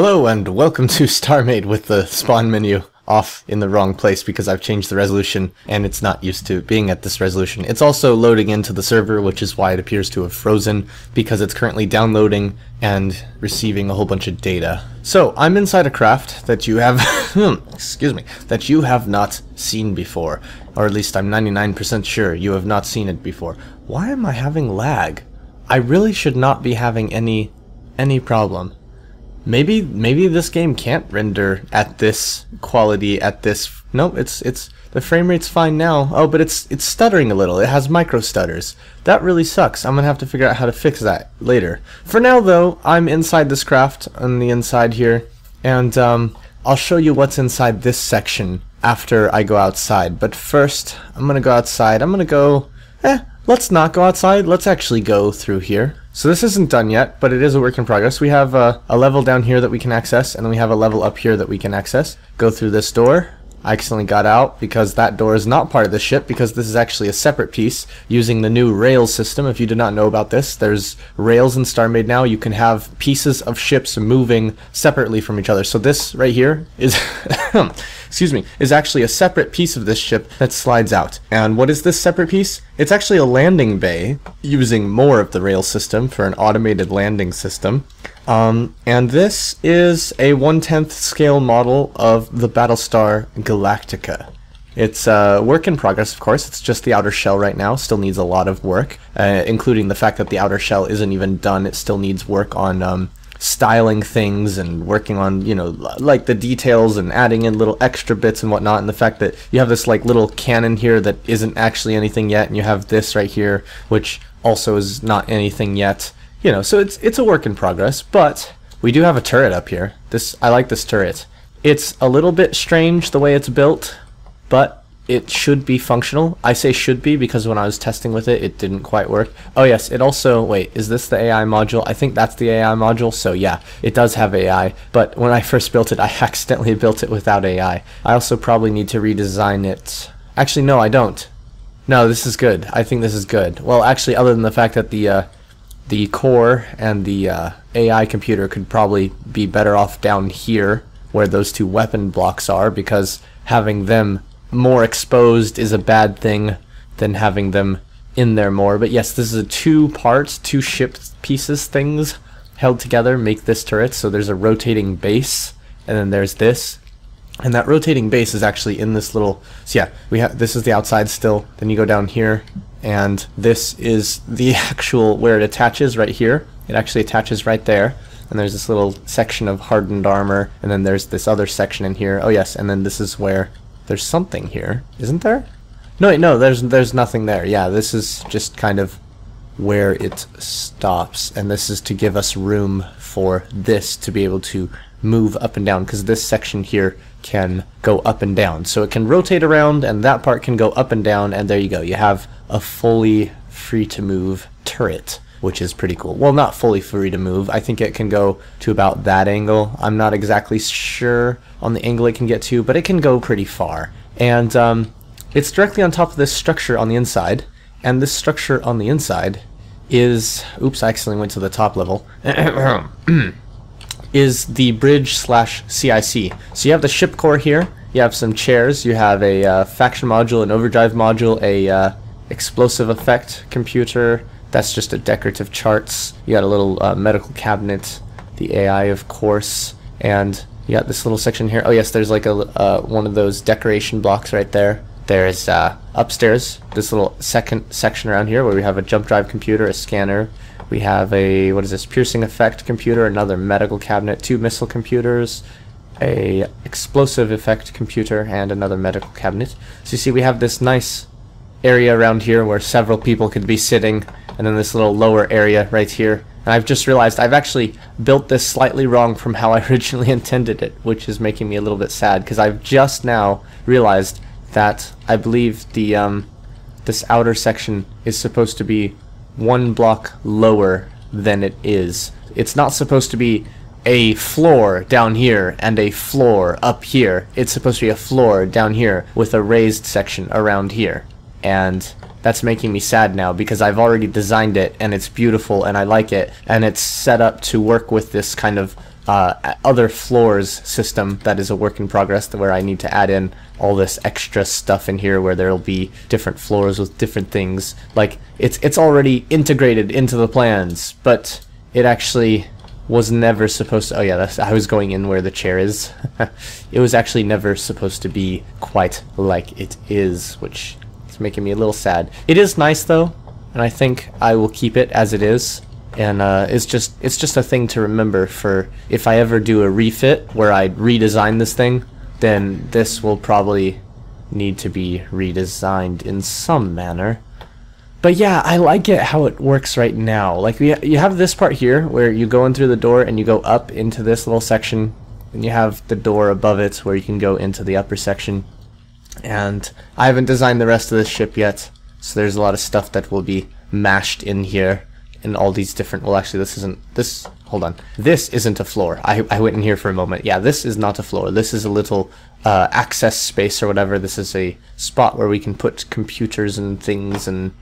Hello and welcome to StarMade with the spawn menu off in the wrong place because I've changed the resolution and it's not used to being at this resolution. It's also loading into the server, which is why it appears to have frozen because it's currently downloading and receiving a whole bunch of data. So I'm inside a craft that you have excuse me, that you have not seen before, or at least I'm 99% sure you have not seen it before. Why am I having lag? I really should not be having any problem. Maybe this game can't render at this quality at this. No, it's the frame rate's fine now. Oh, but it's stuttering a little. It has micro stutters. That really sucks. I'm gonna have to figure out how to fix that later. For now though, I'm inside this craft on the inside here, and I'll show you what's inside this section after I go outside. But first, I'm gonna go outside. I'm gonna go. Let's not go outside. Let's actually go through here. So this isn't done yet, but it is a work in progress. We have a level down here that we can access, and then we have a level up here that we can access. Go through this door. I accidentally got out because that door is not part of the ship, because this is actually a separate piece using the new rails system. If you did not know about this, there's rails in StarMade now. You can have pieces of ships moving separately from each other. So this right here is excuse me, is actually a separate piece of this ship that slides out. And what is this separate piece? It's actually a landing bay using more of the rail system for an automated landing system. And this is a 1/10 scale model of the Battlestar Galactica. It's a work in progress, of course. It's just the outer shell right now. Still needs a lot of work, including the fact that the outer shell isn't even done. It still needs work on styling things and working on, you know, like the details and adding in little extra bits and whatnot. And the fact that you have this like little cannon here that isn't actually anything yet, and you have this right here, which also is not anything yet. You know, so it's a work in progress, but we do have a turret up here. I like this turret. It's a little bit strange the way it's built, but it should be functional. I say should be because when I was testing with it, it didn't quite work. Oh yes, it also, wait, is this the AI module? I think that's the AI module, so yeah, it does have AI, but when I first built it, I accidentally built it without AI. I also probably need to redesign it. Actually, no, I don't. No, this is good. I think this is good. Well, actually, other than the fact that the core and the AI computer could probably be better off down here where those two weapon blocks are, because having them more exposed is a bad thing than having them in there more. But yes, this is a two ship pieces things held together make this turret. So there's a rotating base, and then there's this, and that rotating base is actually in this little. So yeah, this is the outside still. Then you go down here, and this is the actual where it attaches right here. It actually attaches right there, and there's this little section of hardened armor, and then there's this other section in here. Oh yes, and then this is where there's something here, isn't there? No, wait, no, there's nothing there. Yeah, this is just kind of where it stops, and this is to give us room for this to be able to move up and down, because this section here can go up and down. So it can rotate around, and that part can go up and down, and there you go. You have a fully free to move turret, which is pretty cool. Well, not fully free to move. I think it can go to about that angle. I'm not exactly sure on the angle it can get to, but it can go pretty far. And it's directly on top of this structure on the inside, and this structure on the inside is, oops, I accidentally went to the top level, is the bridge / CIC. So you have the ship core here, you have some chairs, you have a faction module, an overdrive module, a explosive effect computer. That's just a decorative charts. You got a little medical cabinet, the AI of course, and you got this little section here. Oh yes, there's like a one of those decoration blocks right there. There's upstairs this little second section around here where we have a jump drive computer, a scanner. We have a, what is this, piercing effect computer, another medical cabinet, 2 missile computers, a explosive effect computer, and another medical cabinet. So you see we have this nice area around here where several people could be sitting, and then this little lower area right here. And I've just realized I've actually built this slightly wrong from how I originally intended it, which is making me a little bit sad, because I've just now realized that I believe the this outer section is supposed to be 1 block lower than it is. It's not supposed to be a floor down here and a floor up here. It's supposed to be a floor down here with a raised section around here. And that's making me sad now, because I've already designed it and it's beautiful and I like it, and it's set up to work with this kind of other floors system that is a work in progress, where I need to add in all this extra stuff in here where there'll be different floors with different things. Like, it's already integrated into the plans, but it actually was never supposed to... Oh yeah, I was going in where the chair is. It was actually never supposed to be quite like it is, which is making me a little sad. It is nice though, and I think I will keep it as it is. And it's just a thing to remember for if I ever do a refit where I redesign this thing, then this will probably need to be redesigned in some manner. But yeah, I like it how it works right now. Like, you have this part here where you go in through the door and you go up into this little section, and you have the door above it where you can go into the upper section. And I haven't designed the rest of this ship yet, so there's a lot of stuff that will be mashed in here. And all these different... Well, actually, hold on. This isn't a floor. I went in here for a moment. Yeah, this is not a floor. This is a little access space or whatever. This is a spot where we can put computers and things and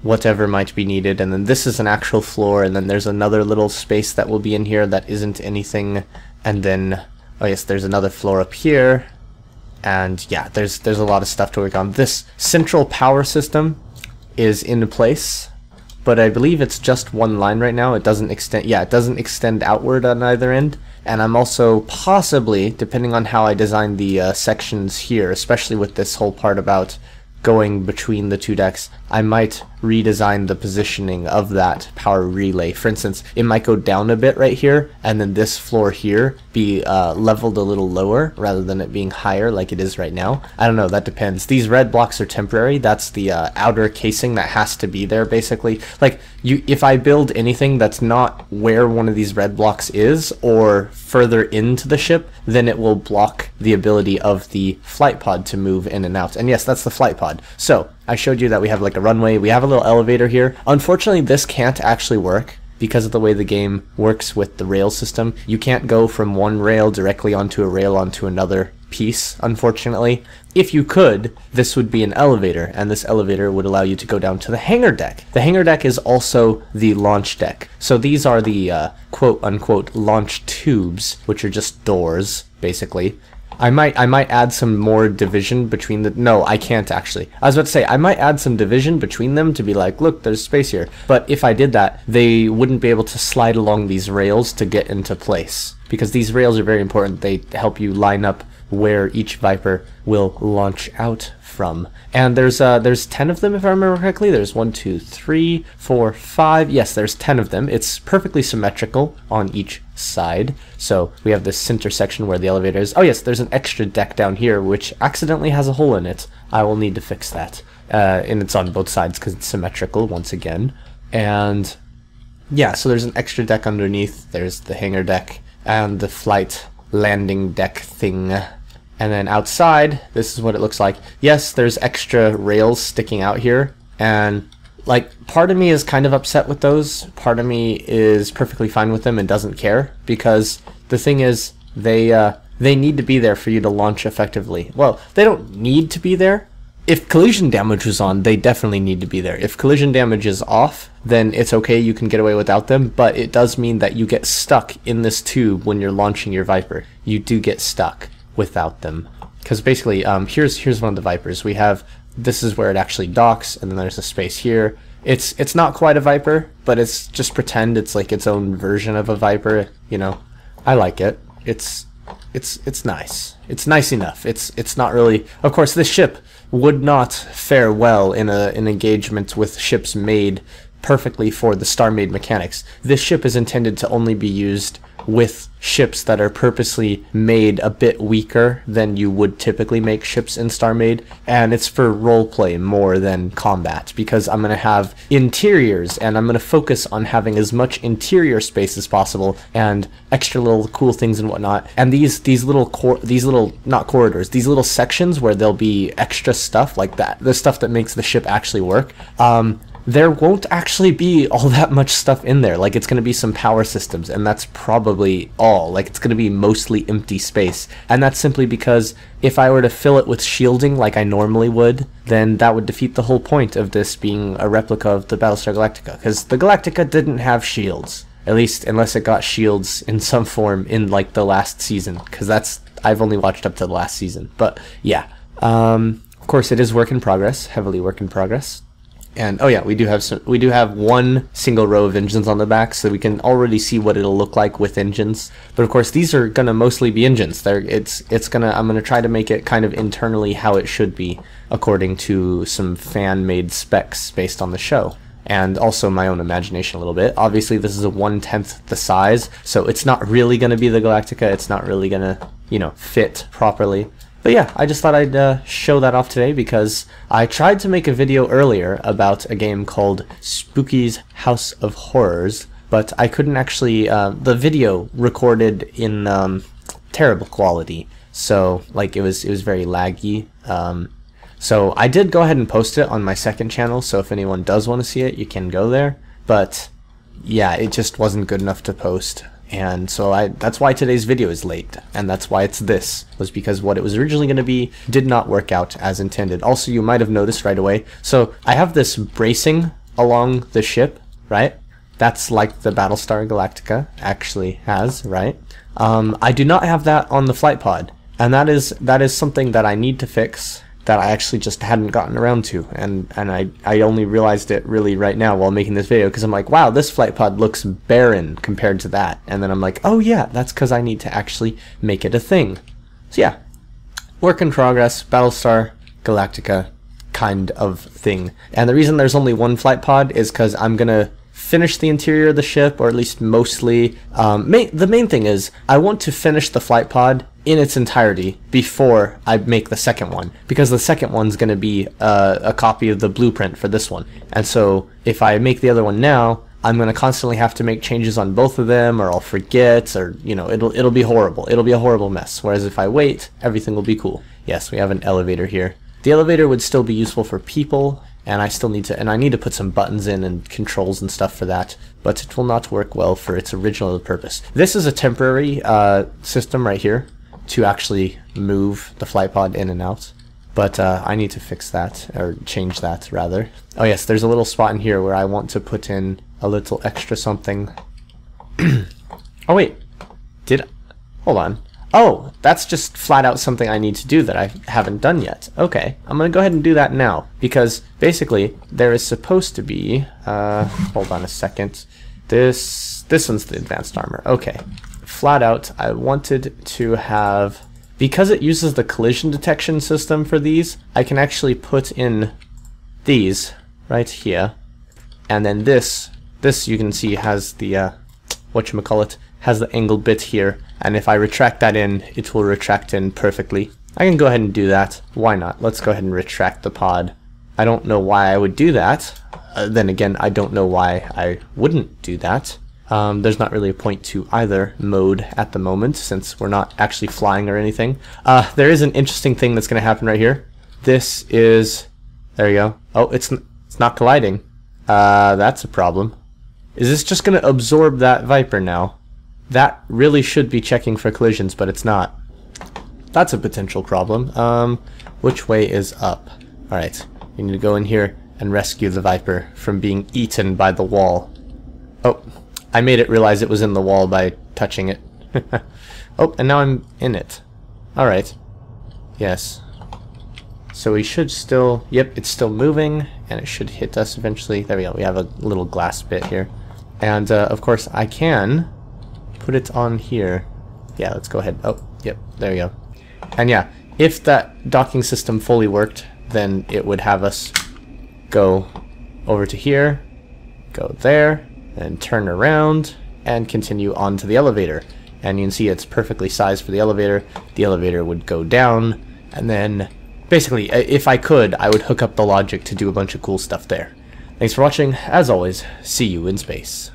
whatever might be needed. And then this is an actual floor. And then there's another little space that will be in here that isn't anything. And then... Oh, yes, there's another floor up here. And yeah, there's a lot of stuff to work on. This central power system is in place, but I believe it's just one line right now. It doesn't extend, yeah, it doesn't extend outward on either end. And I'm also possibly, depending on how I design the sections here, especially with this whole part about going between the two decks, I might redesign the positioning of that power relay. For instance, it might go down a bit right here, and then this floor here be leveled a little lower rather than it being higher like it is right now. I don't know, that depends. These red blocks are temporary. That's the outer casing that has to be there, basically. Like, if I build anything that's not where one of these red blocks is, or further into the ship, then it will block the ability of the flight pod to move in and out. And yes, that's the flight pod. So I showed you that we have like a runway, we have a little elevator here. Unfortunately, this can't actually work because of the way the game works with the rail system. You can't go from one rail directly onto a rail onto another piece, unfortunately. If you could, this would be an elevator, and this elevator would allow you to go down to the hangar deck. The hangar deck is also the launch deck. So these are the quote-unquote launch tubes, which are just doors, basically. I might add some more division between the... No, I can't actually. I was about to say, I might add some division between them to be like, look, there's space here. But if I did that, they wouldn't be able to slide along these rails to get into place. Because these rails are very important. They help you line up where each Viper will launch out from. And there's 10 of them, if I remember correctly. There's 1, 2, 3, 4, 5. Yes, there's 10 of them. It's perfectly symmetrical on each side. So we have this center section where the elevator is. Oh yes, there's an extra deck down here which accidentally has a hole in it. I will need to fix that. And it's on both sides because it's symmetrical once again. And yeah, so there's an extra deck underneath. There's the hangar deck and the flight landing deck thing. And then outside, this is what it looks like. Yes, there's extra rails sticking out here, and like, part of me is kind of upset with those. Part of me is perfectly fine with them and doesn't care, because the thing is, they need to be there for you to launch effectively. Well, they don't need to be there. If collision damage was on, they definitely need to be there. If collision damage is off, then it's okay, you can get away without them, but it does mean that you get stuck in this tube when you're launching your Viper. You do get stuck without them. Because basically, here's one of the Vipers. We have, this is where it actually docks, and then there's a space here. It's not quite a Viper, but it's just pretend it's like its own version of a Viper, you know. I like it. It's nice. It's nice enough. It's not really... Of course, this ship would not fare well in an engagement with ships made perfectly for the StarMade mechanics. This ship is intended to only be used with ships that are purposely made a bit weaker than you would typically make ships in StarMade, and it's for roleplay more than combat, because I'm going to have interiors, and I'm going to focus on having as much interior space as possible, and extra little cool things and whatnot. And these little not corridors, these little sections where there'll be extra stuff like that, the stuff that makes the ship actually work, there won't actually be all that much stuff in there. Like, it's going to be some power systems, and that's probably all. Like, it's going to be mostly empty space. And that's simply because if I were to fill it with shielding like I normally would, then that would defeat the whole point of this being a replica of the Battlestar Galactica, because the Galactica didn't have shields. At least unless it got shields in some form in like the last season, because I've only watched up to the last season. But yeah, of course it is work in progress, heavily work in progress. And oh yeah, we do have one single row of engines on the back, so we can already see what it'll look like with engines. But of course, these are gonna mostly be engines. I'm gonna try to make it kind of internally how it should be, according to some fan-made specs based on the show, and also my own imagination a little bit. Obviously, this is a 1/10 the size, so it's not really gonna be the Galactica. It's not really gonna, you know, fit properly. But yeah, I just thought I'd show that off today because I tried to make a video earlier about a game called Spooky's House of Horrors, but I couldn't actually, the video recorded in terrible quality, so like it was very laggy. So I did go ahead and post it on my second channel, so if anyone does want to see it, you can go there. But yeah, it just wasn't good enough to post. And so that's why today's video is late, and that's why it's this, was because what it was originally going to be did not work out as intended. Also, you might have noticed right away, so I have this bracing along the ship, right? That's like the Battlestar Galactica actually has, right? I do not have that on the flight pod, and that is something that I need to fix, that I actually just hadn't gotten around to, and I only realized it really right now while making this video, because I'm like, wow, this flight pod looks barren compared to that, and then I'm like, oh yeah, that's because I need to actually make it a thing. So yeah, work in progress, Battlestar Galactica kind of thing. And the reason there's only one flight pod is because I'm gonna finish the interior of the ship, or at least mostly. The main thing is I want to finish the flight pod in its entirety before I make the second one, because the second one's going to be a copy of the blueprint for this one. And so if I make the other one now, I'm going to constantly have to make changes on both of them, or I'll forget, or you know, it'll be horrible. It'll be a horrible mess. Whereas if I wait, everything will be cool. Yes, we have an elevator here. The elevator would still be useful for people, and I need to put some buttons in and controls and stuff for that, but it will not work well for its original purpose. This is a temporary system right here to actually move the flight pod in and out, but I need to fix that, or change that rather. Oh yes, there's a little spot in here where I want to put in a little extra something. Oh wait, hold on. Oh, that's just flat out something I need to do that I haven't done yet. Okay, I'm gonna go ahead and do that now, because basically there is supposed to be, hold on a second, this one's the advanced armor. Okay, flat out I wanted to have, because it uses the collision detection system for these, I can actually put in these right here, and then this you can see has the whatchamacallit, has the angled bit here, and if I retract that in, it will retract in perfectly. I can go ahead and do that. Why not? Let's go ahead and retract the pod. I don't know why I would do that. Then again, I don't know why I wouldn't do that. There's not really a point to either mode at the moment, since we're not actually flying or anything. There is an interesting thing that's going to happen right here. This is... There you go. Oh, it's not colliding. That's a problem. Is this just going to absorb that Viper now? That really should be checking for collisions, but it's not. That's a potential problem. Which way is up? Alright, we need to go in here and rescue the Viper from being eaten by the wall. Oh, I made it realize it was in the wall by touching it. Oh, and now I'm in it. Alright. Yes. So we should still... Yep, it's still moving, and it should hit us eventually. There we go, we have a little glass bit here. And, of course, I can put it on here. Yeah, let's go ahead. Oh, yep, there we go. And yeah, if that docking system fully worked, then it would have us go over to here, go there, and turn around, and continue on to the elevator. And you can see it's perfectly sized for the elevator. The elevator would go down, and then basically, if I could, I would hook up the logic to do a bunch of cool stuff there. Thanks for watching. As always, see you in space.